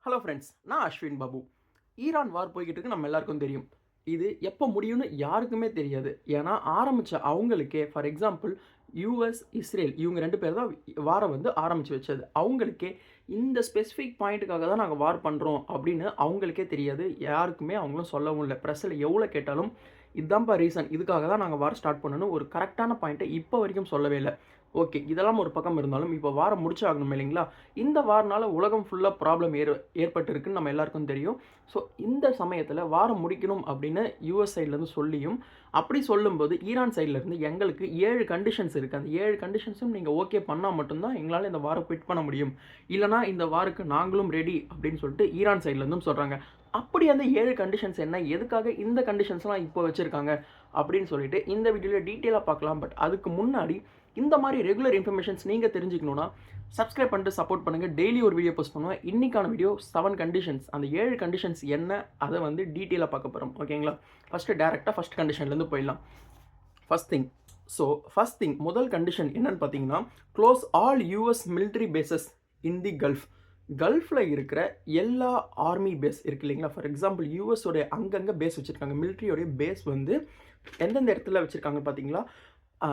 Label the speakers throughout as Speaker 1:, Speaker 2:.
Speaker 1: Hello friends, நான் Ashwin Babu. Iran வார் போய்கிட்டு இருக்கு, நம்ம எல்லாருக்கும் தெரியும். இது எப்போ முடியும்னு யாருக்குமே தெரியாது. ஏன்னா ஆரம்பிச்ச அவங்களுக்கே ஃபார் எக்ஸாம்பிள் யுஎஸ், இஸ்ரேல் இவங்க 2 பேர் தான் வார வந்து ஆரம்பிச்சு வச்சது. அவங்களுக்கே இந்த ஸ்பெசிஃபிக் பாயிண்ட்டுக்காக தான் நாங்க வார் பண்றோம் அப்படின்னு அவங்களுக்கே தெரியாது. யாருக்குமே அவங்களும் சொல்லவும் இல்ல. பிரஸ்ல எவ்வளோ கேட்டாலும் இதான்ப்பா ரீசன். இதுக்காக தான் நாங்க வார் ஸ்டார்ட் பண்ணணும்னு ஒரு கரெக்ட்டான பாயிண்ட்ட இப்போ வரைக்கும் சொல்லவே இல்ல. ஓகே. இதெல்லாம் ஒரு பக்கம் இருந்தாலும், இப்போ வார முடிச்சாகணும் இல்லைங்களா? இந்த வார்னால உலகம் ஃபுல்லா ப்ராப்ளம் ஏற்பட்டிருக்குன்னு நம்ம எல்லாருக்கும் தெரியும். ஸோ இந்த சமயத்தில வாரம் முடிக்கணும் அப்படின்னு யுஎஸ் சைட்லேருந்து சொல்லியும், அப்படி சொல்லும்போது ஈரான் சைட்லேருந்து எங்களுக்கு 7 கண்டிஷன்ஸ் இருக்கு. அந்த 7 கண்டிஷன்ஸும் நீங்க ஓகே பண்ணா மட்டும் தான் எங்களால இந்த வார குவிட் பண்ண முடியும். இல்லனா இந்த வாருக்கு நாங்களும் ரெடி அப்படின்னு சொல்லிட்டு ஈரான் சைட்லேருந்தும் சொல்றாங்க. அப்படி அந்த 7 கண்டிஷன்ஸ் என்ன? எதுக்காக இந்த கண்டிஷன்ஸ்லாம் இப்போ வச்சிருக்காங்க? அப்படின்னு சொல்லிட்டு இந்த வீடியோல டீட்டெயிலா பார்க்கலாம். பட் அதுக்கு முன்னாடி இந்த மாதிரி ரெகுலர் இன்ஃபர்மேஷன்ஸ் நீங்க தெரிஞ்சுக்கணும்னா, சப்ஸ்கிரைப் பண்ணிட்டு சப்போர்ட் பண்ணுங்க. டெய்லி ஒரு வீடியோ போஸ்ட் பண்ணுவேன். இன்னைக்கான வீடியோ 7 கண்டிஷன்ஸ். அந்த 7 கண்டிஷன்ஸ் என்ன? அத வந்து டீட்டெயிலா பார்க்க போறோம். ஓகேங்களா? ஃபர்ஸ்ட் கண்டிஷன்லேருந்து போயிடலாம். First thing. ஃபர்ஸ்ட் திங் முதல் கண்டிஷன் என்னன்னு பார்த்தீங்கன்னா, close all US military bases in the Gulf. கல்ஃப்ல இருக்கிற எல்லா ஆர்மி பேஸ் இருக்கு இல்லைங்களா? ஃபார் எக்ஸாம்பிள் யுஎஸ் உடைய அங்கங்க பேஸ் வச்சிருக்காங்க. மிலிட்டரியோடைய பேஸ் வந்து எந்தெந்த இடத்துல வச்சிருக்காங்க பார்த்தீங்களா? அ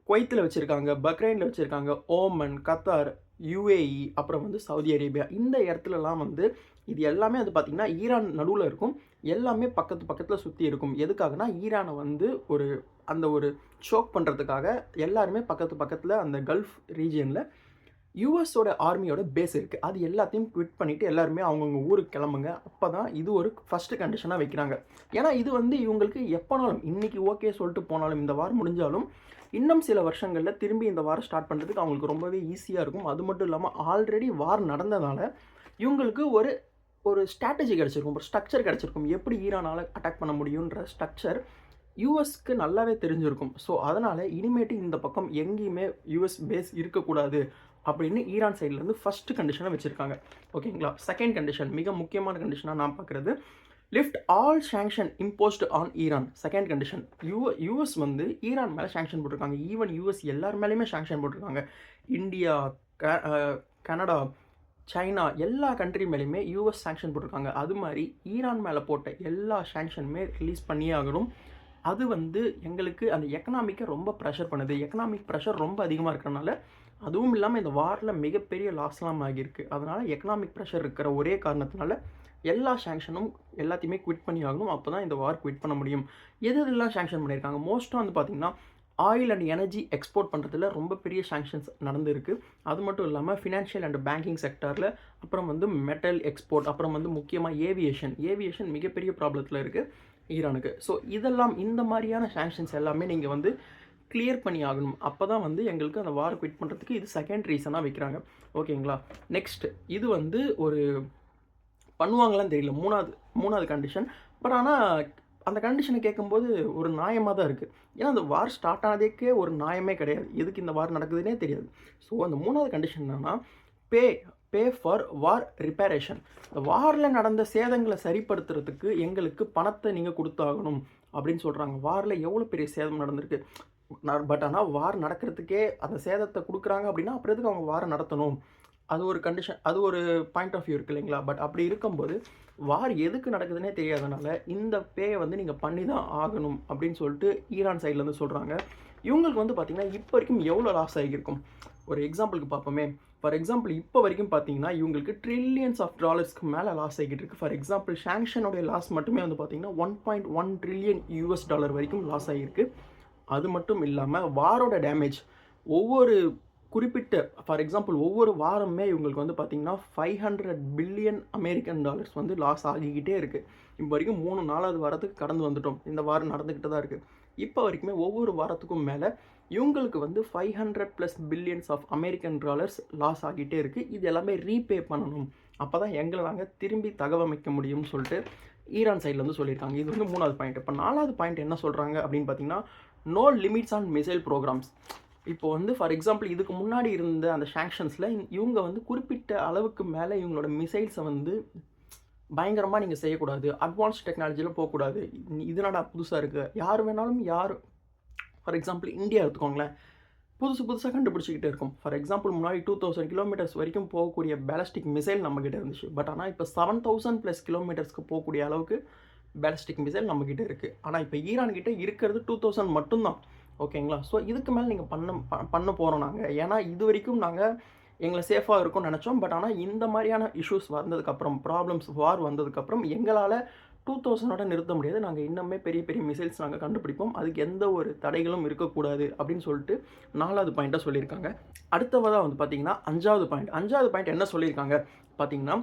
Speaker 1: குவைத்தில வச்சிருக்காங்க, பக்ரைன்ல வச்சிருக்காங்க, ஓமன், கத்தார், யுஏஇ, அப்புறம் வந்து சவுதி அரேபியா. இந்த இடத்துலலாம் வந்து இது எல்லாமே வந்து பார்த்தீங்கன்னா, ஈரான் நடுவுல இருக்கும். எல்லாமே பக்கத்துல சுத்தி இருக்கும். எதுக்காகன்னா, ஈரான வந்து ஒரு சோக் பண்றதுக்காக எல்லாருமே பக்கத்துல அந்த கல்ஃப் ரீஜியன்ல யுஎஸோட ஆர்மியோட பேஸ் இருக்கு. அது எல்லாத்தையும் குவிட் பண்ணிட்டு எல்லாருமே அவங்கவங்க ஊருக்கு கிளம்புங்க. அப்பதான் இது ஒரு ஃபர்ஸ்ட் கண்டிஷனா வைக்கிறாங்க. ஏன்னா இது வந்து இவங்களுக்கு எப்பனாலும் இன்னைக்கு ஓகே சொல்லிட்டு போனாலும் இந்த வார் முடிஞ்சாலும் இன்னும் சில வருஷங்கள்ல திரும்பி இந்த வாரம் ஸ்டார்ட் பண்றதுக்கு அவங்களுக்கு ரொம்பவே ஈஸியா இருக்கும். அது மட்டும் இல்லாம ஆல்ரெடி வார் நடந்ததால இவங்களுக்கு ஒரு ஒரு ஸ்ட்ராட்டஜி கிடைச்சிருக்கும். ஒரு ஸ்ட்ரக்சர் கிடைச்சிருக்கும். எப்படி ஈரானால அட்டாக் பண்ண முடியும்ன்ற ஸ்ட்ரக்சர் யுஎஸ்க்கு நல்லாவே தெரிஞ்சிருக்கும். ஸோ அதனால இனிமேட்டு இந்த பக்கம் எங்கேயுமே யுஎஸ் பேஸ் இருக்கக்கூடாது அப்படின்னு ஈரான் சைட்லேருந்து ஃபர்ஸ்ட் கண்டிஷனை வச்சுருக்காங்க. ஓகேங்களா? செகண்ட் கண்டிஷன் மிக முக்கியமான கண்டிஷனாக நான் பார்க்குறது, lift all sanction imposed on Iran. Second condition US வந்து ஈரான் மேலே சாங்ஷன் போட்டிருக்காங்க. ஈவன் யுஎஸ் எல்லார் மேலேயுமே சாங்ஷன் போட்டிருக்காங்க. இந்தியா, கனடா, சைனா எல்லா கண்ட்ரி மேலேயுமே யுஎஸ் சாங்ஷன் போட்டிருக்காங்க. அது மாதிரி ஈரான் மேலே போட்ட எல்லா சாங்ஷனுமே ரிலீஸ் பண்ணியே ஆகணும். அது வந்து எங்களுக்கு அந்த எக்கனாமிக்கை ரொம்ப ப்ரெஷர் பண்ணுது. எக்கனாமிக் ப்ரெஷர் ரொம்ப அதிகமாக இருக்கிறனால, அதுவும் இல்லாமல் இந்த வாரில் மிகப்பெரிய லாஸ்லாம் ஆகியிருக்கு. அதனால் எக்கனாமிக் ப்ரெஷர் இருக்கிற ஒரே காரணத்தினால எல்லா சாங்ஷனும் எல்லாத்தையுமே குவிட் பண்ணி ஆகணும். அப்போ தான் இந்த வார் குவிட் பண்ண முடியும். எதெல்லாம் சாங்ஷன் பண்ணியிருக்காங்க? மோஸ்ட்டாக வந்து பார்த்திங்கன்னா, ஆயில் அண்ட் எனர்ஜி எக்ஸ்போர்ட் பண்ணுறதுல ரொம்ப பெரிய சாங்ஷன்ஸ் நடந்திருக்கு. அது மட்டும் இல்லாமல் ஃபினான்ஷியல் அண்ட் பேங்கிங் செக்டாரில், அப்புறம் வந்து மெட்டல் எக்ஸ்போர்ட், அப்புறம் வந்து முக்கியமாக ஏவியேஷன் மிகப்பெரிய ப்ராப்ளத்தில் இருக்குது ஈரானுக்கு. ஸோ இதெல்லாம் இந்த மாதிரியான சாங்ஷன்ஸ் எல்லாமே நீங்கள் வந்து கிளியர் பண்ணி ஆகணும். அப்போ தான் வந்து எங்களுக்கு அந்த வார் குவிட் பண்ணுறதுக்கு இது செகண்ட் ரீசனாக வைக்கிறாங்க. ஓகேங்களா? நெக்ஸ்ட் இது வந்து ஒரு பண்ணுவாங்களான்னு தெரியல. மூணாவது கண்டிஷன். பட் ஆனால் அந்த கண்டிஷனை கேட்கும்போது ஒரு நியாயமாக தான் இருக்குது. ஏன்னா அந்த வார் ஸ்டார்ட் ஆனதுக்கே ஒரு நியாயமே கிடையாது. எதுக்கு இந்த வார் நடக்குதுன்னே தெரியாது. ஸோ அந்த மூணாவது கண்டிஷன் என்னன்னா, பே பே ஃபார் வார் ரிப்பேரேஷன். இந்த வாரில் நடந்த சேதங்களை சரிப்படுத்துறதுக்கு எங்களுக்கு பணத்தை நீங்கள் கொடுத்தாகணும் அப்படின்னு சொல்கிறாங்க. வாரில் எவ்வளோ பெரிய சேதம் நடந்திருக்கு. பட் ஆனால் வார் நடக்கிறதுக்கே அந்த சேதத்தை கொடுக்குறாங்க அப்படின்னா அப்புறம் எதுக்கு அவங்க வாரை நடத்தணும்? அது ஒரு கண்டிஷன், அது ஒரு பாயிண்ட் ஆஃப் வியூ இருக்குது இல்லைங்களா? பட் அப்படி இருக்கும்போது வார் எதுக்கு நடக்குதுன்னே தெரியாதனால இந்த பேயை வந்து நீங்கள் பண்ணி தான் ஆகணும் அப்படின்னு சொல்லிட்டு ஈரான் சைட்லேருந்து சொல்கிறாங்க. இவங்களுக்கு வந்து பார்த்திங்கன்னா இப்போ வரைக்கும் எவ்வளோ லாஸ் ஆகியிருக்கும்? ஒரு எக்ஸாம்பிளுக்கு பார்ப்போமே. ஃபார் எக்ஸாம்பிள் இப்போ வரைக்கும் பார்த்தீங்கன்னா இவங்களுக்கு ட்ரில்லியன்ஸ் ஆஃப் டாலர்ஸ்க்கு மேலே லாஸ் ஆகிட்டு இருக்குது. ஃபார் எக்ஸாம்பிள் சாங்ஷனுடைய லாஸ் மட்டுமே வந்து பார்த்திங்கன்னா $1.1 ட்ரில்லியன் வரைக்கும் லாஸ் ஆகியிருக்கு. அது மட்டும் இல்லாமல் வாரோட டேமேஜ் ஒவ்வொரு குறிப்பிட்ட ஃபார் எக்ஸாம்பிள் ஒவ்வொரு வாரமே இவங்களுக்கு வந்து பார்த்திங்கன்னா $500 பில்லியன் வந்து லாஸ் ஆகிக்கிட்டே இருக்குது. இப்போ வரைக்கும் 4வது வாரத்துக்கு கடந்து வந்துட்டோம். இந்த வாரம் நடந்துக்கிட்டு தான் இருக்குது. இப்போ வரைக்குமே ஒவ்வொரு வாரத்துக்கும் மேலே இவங்களுக்கு வந்து $500+ பில்லியன்ஸ் லாஸ் ஆகிட்டே இருக்குது. இது எல்லாமே ரீபே பண்ணணும். அப்போ தான் எங்களை நாங்கள் திரும்பி தகவமைக்க முடியும்னு சொல்லிட்டு ஈரான் சைட்லேருந்து சொல்லியிருக்காங்க. இது வந்து 3வது பாயிண்ட். இப்போ 4வது பாயிண்ட் என்ன சொல்கிறாங்க அப்படின்னு பார்த்தீங்கன்னா, no limits on missile programs. இப்போ வந்து ஃபார் எக்ஸாம்பிள் இதுக்கு முன்னாடி இருந்த அந்த சாங்ஷன்ஸில் இவங்க வந்து குறிப்பிட்ட அளவுக்கு மேலே இவங்களோட மிசைல்ஸை வந்து பயங்கரமாக நீங்கள் செய்யக்கூடாது, அட்வான்ஸ் டெக்னாலஜியில் போகக்கூடாது, இது என்னடா புதுசாக இருக்குது, யார் வேணாலும் ஃபார் எக்ஸாம்பிள் இந்தியா எடுத்துக்கோங்களேன். புதுசாக கண்டுபிடிச்சிக்கிட்டே இருக்கும். ஃபார் எக்ஸாம்பிள் முன்னாடி 2000 கிலோமீட்டர்ஸ் வரைக்கும் போகக்கூடிய பேலிஸ்டிக் மிசைல் நம்மகிட்ட இருந்துச்சு. பட் ஆனால் இப்போ 7000+ கிலோமீட்டர்ஸ்க்கு போகக்கூடிய அளவுக்கு பேலிஸ்டிக் மிசைல் நம்மகிட்ட இருக்குது. ஆனால் இப்போ ஈரான் கிட்ட இருக்கிறது 2000 மட்டும்தான். ஓகேங்களா? ஸோ இதுக்கு மேலே நீங்கள் பண்ண போகிறோம் நாங்கள். ஏன்னா இது வரைக்கும் நாங்கள் எங்களை சேஃபாக இருக்கும்னு நினச்சோம். பட் ஆனால் இந்த மாதிரியான இஷ்யூஸ் வந்ததுக்கப்புறம், ப்ராப்ளம்ஸ், வார் வந்ததுக்கப்புறம் எங்களால் 2000ஓட நிறுத்த முடியாது. நாங்கள் இன்னுமே பெரிய பெரிய மிசைல்ஸ் நாங்கள் கண்டுபிடிப்போம். அதுக்கு எந்த ஒரு தடைகளும் இருக்கக்கூடாது அப்படின்னு சொல்லிட்டு 4வது பாயிண்ட்டாக சொல்லியிருக்காங்க. அடுத்ததாக வந்து பார்த்தீங்கன்னா 5வது பாயிண்ட் என்ன சொல்லியிருக்காங்க பார்த்தீங்கன்னா,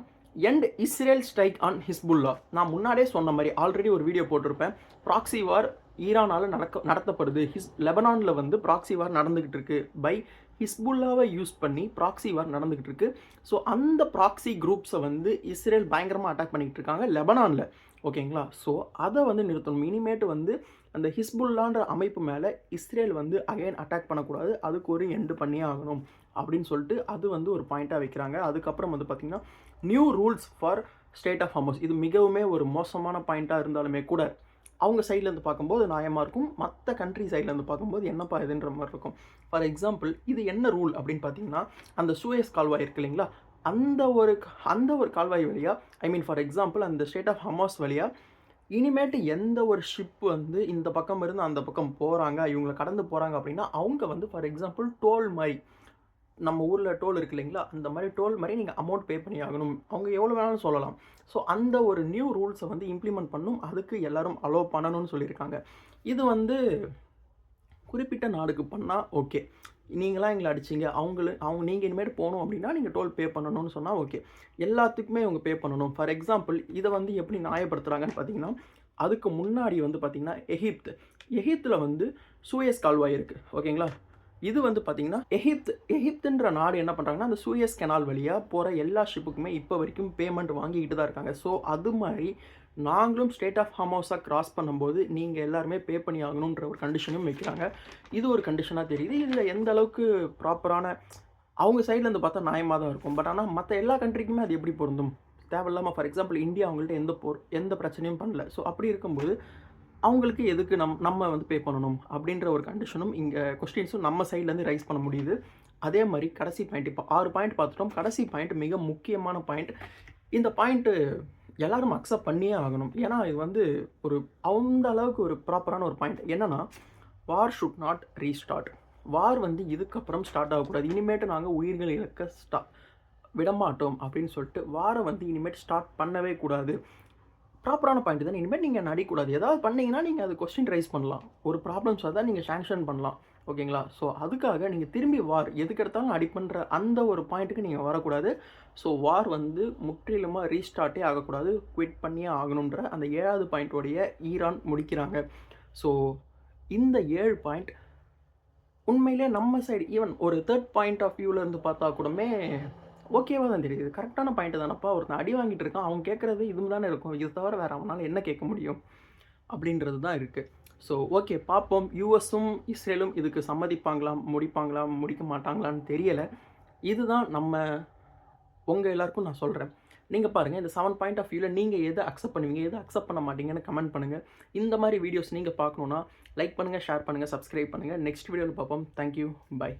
Speaker 1: end Israel strike on Hezbollah. நான் முன்னாடியே சொன்ன மாதிரி ஆல்ரெடி ஒரு வீடியோ போட்டிருப்பேன். ப்ராக்ஸி வார் ஈரானால் நடத்தப்படுது. லெபனானில் வந்து ப்ராக்ஸி வார் நடந்துக்கிட்டு இருக்கு. பை ஹிஸ்புல்லாவை யூஸ் பண்ணி ப்ராக்ஸி வார் நடந்துக்கிட்டு இருக்கு. ஸோ அந்த ப்ராக்ஸி குரூப்ஸை வந்து இஸ்ரேல் பயங்கரமாக அட்டாக் பண்ணிக்கிட்டு இருக்காங்க லெபனானில். ஓகேங்களா? ஸோ அதை வந்து நிறுத்தணும். இனிமேட்டு வந்து அந்த ஹிஸ்புல்லான்ற அமைப்பு மேலே இஸ்ரேல் வந்து அகைன் அட்டாக் பண்ணக்கூடாது. அதுக்கு ஒரு எண்டு பண்ணியே ஆகணும் அப்படின்னு சொல்லிட்டு அது வந்து ஒரு பாயிண்ட்டாக வைக்கிறாங்க. அதுக்கப்புறம் வந்து பார்த்திங்கன்னா new rules for state of Hamas. இது மிகவுமே ஒரு மோசமான பாயிண்ட்டாக இருந்தாலுமே கூட அவங்க சைட்லேருந்து பார்க்கும்போது நியாயமாக இருக்கும். மற்ற கண்ட்ரி சைட்லேருந்து பார்க்கும்போது என்னப்பா இதுன்ற மாதிரி இருக்கும். ஃபார் எக்ஸாம்பிள் இது என்ன ரூல் அப்படின்னு பார்த்தீங்கன்னா, அந்த சூயஸ் கால்வாய் இருக்குது இல்லைங்களா, அந்த ஒரு கால்வாய் வழியாக ஃபார் எக்ஸாம்பிள் அந்த ஸ்டேட் ஆஃப் ஹமாஸ் வழியாக இனிமேட்டு எந்த ஒரு ஷிப் வந்து இந்த பக்கம் இருந்து அந்த பக்கம் போகிறாங்க, இவங்களை கடந்து போகிறாங்க அப்படின்னா அவங்க வந்து ஃபார் எக்ஸாம்பிள் டோல் மாதிரி, நம்ம ஊரில் டோல் இருக்குது இல்லைங்களா, அந்த மாதிரி டோல் மாதிரி நீங்கள் அமௌண்ட் பே பண்ணி ஆகணும். அவங்க எவ்வளோ வேணாலும் சொல்லலாம். ஸோ அந்த ஒரு நியூ ரூல்ஸை வந்து இம்ப்ளிமெண்ட் பண்ணணும். அதுக்கு எல்லோரும் அலோவ் பண்ணணும்னு சொல்லியிருக்காங்க. இது வந்து குறிப்பிட்ட நாடுக்கு பண்ணால் ஓகே. நீங்களாம் எங்களை அடிச்சிங்க, நீங்கள் இனிமேல் போகணும் அப்படின்னா நீங்கள் டோல் பே பண்ணணும்னு சொன்னால் ஓகே. எல்லாத்துக்குமே அவங்க பே பண்ணணும். ஃபார் எக்ஸாம்பிள் இதை வந்து எப்படி நியாயப்படுத்துகிறாங்கன்னு பார்த்தீங்கன்னா, அதுக்கு முன்னாடி வந்து பார்த்திங்கன்னா எகிப்தில் வந்து சூயஸ் கால்வாய் இருக்குது. ஓகேங்களா? இது வந்து பார்த்திங்கன்னா எகிப்துன்ற நாடு என்ன பண்ணுறாங்கன்னா, அந்த சூயஸ் கெனால் வழியாக போகிற எல்லா ஷிப்புக்குமே இப்போ வரைக்கும் பேமெண்ட் வாங்கிக்கிட்டு தான் இருக்காங்க. ஸோ அது மாதிரி நாங்களும் ஸ்டேட் ஆஃப் ஹமாஸாக கிராஸ் பண்ணும்போது நீங்கள் எல்லாருமே பே பண்ணி ஆகணுன்ற ஒரு கண்டிஷனும் வைக்கிறாங்க. இது ஒரு கண்டிஷனாக தெரியுது. இதில் எந்த அளவுக்கு ப்ராப்பரான அவங்க சைட்லேருந்து பார்த்தா நியாயமாக தான் இருக்கும். பட் ஆனால் மற்ற எல்லா கண்ட்ரிக்குமே அது எப்படி பொருந்தும்? தேவையில்லாமல் ஃபார் எக்ஸாம்பிள் இந்தியா அவங்கள்ட்ட எந்த பிரச்சனையும் பண்ணல. ஸோ அப்படி இருக்கும்போது அவங்களுக்கு எதுக்கு நம்ம வந்து பே பண்ணணும் அப்படின்ற ஒரு கண்டிஷனும் இங்கே கொஸ்டின்ஸும் நம்ம சைட்லேருந்து ரைஸ் பண்ண முடியுது. அதே மாதிரி கடைசி பாயிண்ட், இப்போ 6 பாயிண்ட் பார்த்துட்டோம். கடைசி பாயிண்ட் மிக முக்கியமான பாயிண்ட். இந்த பாயிண்ட்டு எல்லோரும் அக்செப்ட் பண்ணியே ஆகணும். ஏன்னா இது வந்து அந்த அளவுக்கு ஒரு ப்ராப்பரான ஒரு பாயிண்ட். என்னென்னா, வார் ஷுட் நாட் ரீஸ்டார்ட். வார் வந்து இதுக்கப்புறம் ஸ்டார்ட் ஆகக்கூடாது. இனிமேட்டு நாங்கள் உயிர்கள் இழக்க விடமாட்டோம் அப்படின்னு சொல்லிட்டு வாரை வந்து இனிமேட்டு ஸ்டார்ட் பண்ணவே கூடாது. ப்ராப்பரான பாயிண்ட் தான். இனிமேல் நீங்கள் நடிக்கூடாது. ஏதாவது பண்ணிங்கன்னா நீங்கள் அது கொஸ்டின் ரைஸ் பண்ணலாம். ஒரு ப்ராப்ளம்ஸ் தான் நீங்கள் சாங்ஷன் பண்ணலாம். ஓகேங்களா? ஸோ அதுக்காக நீங்கள் திரும்பி வார் எதுக்கு எடுத்தாலும் அடி பண்ணுற அந்த ஒரு பாயிண்ட்டுக்கு நீங்கள் வரக்கூடாது. ஸோ வார் வந்து முற்றிலுமாக ரீஸ்டார்ட்டே ஆகக்கூடாது, குவிட் பண்ணியே ஆகணுன்ற அந்த 7வது பாயிண்ட்டோடைய ஈரான் முடிக்கிறாங்க. ஸோ இந்த 7 பாயிண்ட் உண்மையிலே நம்ம சைடு ஈவன் ஒரு 3rd பாயிண்ட் ஆஃப் வியூவிலேருந்து பார்த்தா கூடமே ஓகேவாக தான் தெரியுது. கரெக்டான பாயிண்ட்டு தானப்பா. ஒருத்தன் அடி வாங்கிட்டு இருக்கான், அவன் கேட்குறது இதுவும் தானே இருக்கும். இது தவிர வேறு அவனால் என்ன கேட்க முடியும் அப்படின்றது தான் இருக்குது. ஸோ ஓகே, பார்ப்போம். யூஎஸும் இஸ்ரேலும் இதுக்கு சம்மதிப்பாங்களா, முடிக்க மாட்டாங்களான்னு தெரியலை. இதுதான் உங்கள் எல்லாருக்கும் நான் சொல்கிறேன். நீங்கள் பாருங்கள், இந்த 7 பாயிண்ட் ஆஃப் வியூவில் நீங்கள் எதை அக்செப்ட் பண்ணுவீங்க, எதை அக்செப்ட் பண்ண மாட்டீங்கன்னு கமெண்ட் பண்ணுங்கள். இந்த மாதிரி வீடியோஸ் நீங்கள் பார்க்கணுன்னா லைக் பண்ணுங்கள், ஷேர் பண்ணுங்கள், சப்ஸ்கிரைப் பண்ணுங்கள். நெக்ஸ்ட் வீடியோவில் பார்ப்போம். Thank you, by.